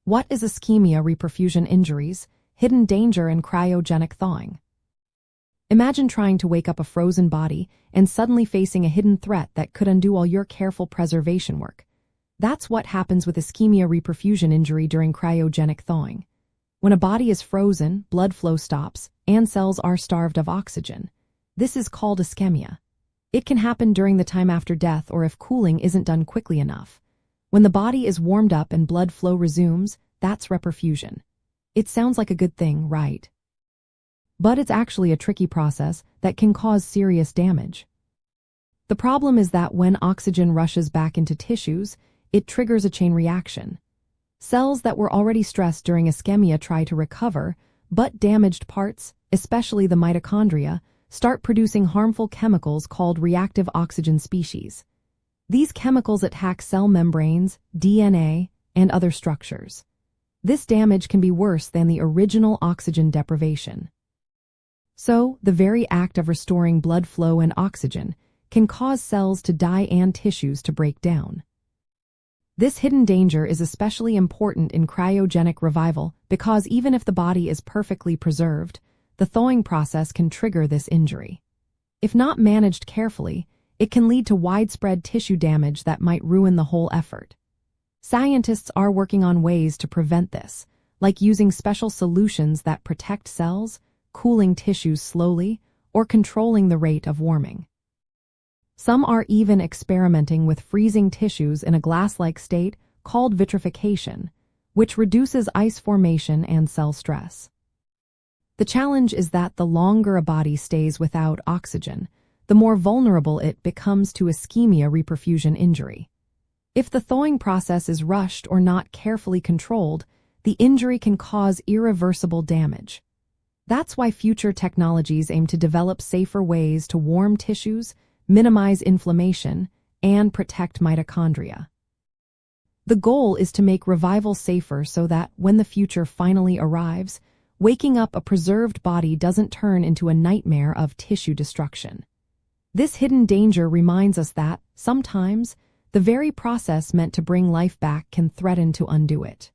What is ischemia-reperfusion injuries, hidden danger in cryogenic thawing? Imagine trying to wake up a frozen body and suddenly facing a hidden threat that could undo all your careful preservation work. That's what happens with ischemia-reperfusion injury during cryogenic thawing. When a body is frozen, blood flow stops, and cells are starved of oxygen. This is called ischemia. It can happen during the time after death or if cooling isn't done quickly enough. When the body is warmed up and blood flow resumes, that's reperfusion. It sounds like a good thing, right? But it's actually a tricky process that can cause serious damage. The problem is that when oxygen rushes back into tissues, it triggers a chain reaction. Cells that were already stressed during ischemia try to recover, but damaged parts, especially the mitochondria, start producing harmful chemicals called reactive oxygen species. These chemicals attack cell membranes, DNA, and other structures. This damage can be worse than the original oxygen deprivation. So, the very act of restoring blood flow and oxygen can cause cells to die and tissues to break down. This hidden danger is especially important in cryogenic revival because even if the body is perfectly preserved, the thawing process can trigger this injury. If not managed carefully, it can lead to widespread tissue damage that might ruin the whole effort. Scientists are working on ways to prevent this, like using special solutions that protect cells, cooling tissues slowly, or controlling the rate of warming. Some are even experimenting with freezing tissues in a glass-like state called vitrification, which reduces ice formation and cell stress. The challenge is that the longer a body stays without oxygen, the more vulnerable it becomes to ischemia-reperfusion injury. If the thawing process is rushed or not carefully controlled, the injury can cause irreversible damage. That's why future technologies aim to develop safer ways to warm tissues, minimize inflammation, and protect mitochondria. The goal is to make revival safer so that, when the future finally arrives, waking up a preserved body doesn't turn into a nightmare of tissue destruction. This hidden danger reminds us that, sometimes, the very process meant to bring life back can threaten to undo it.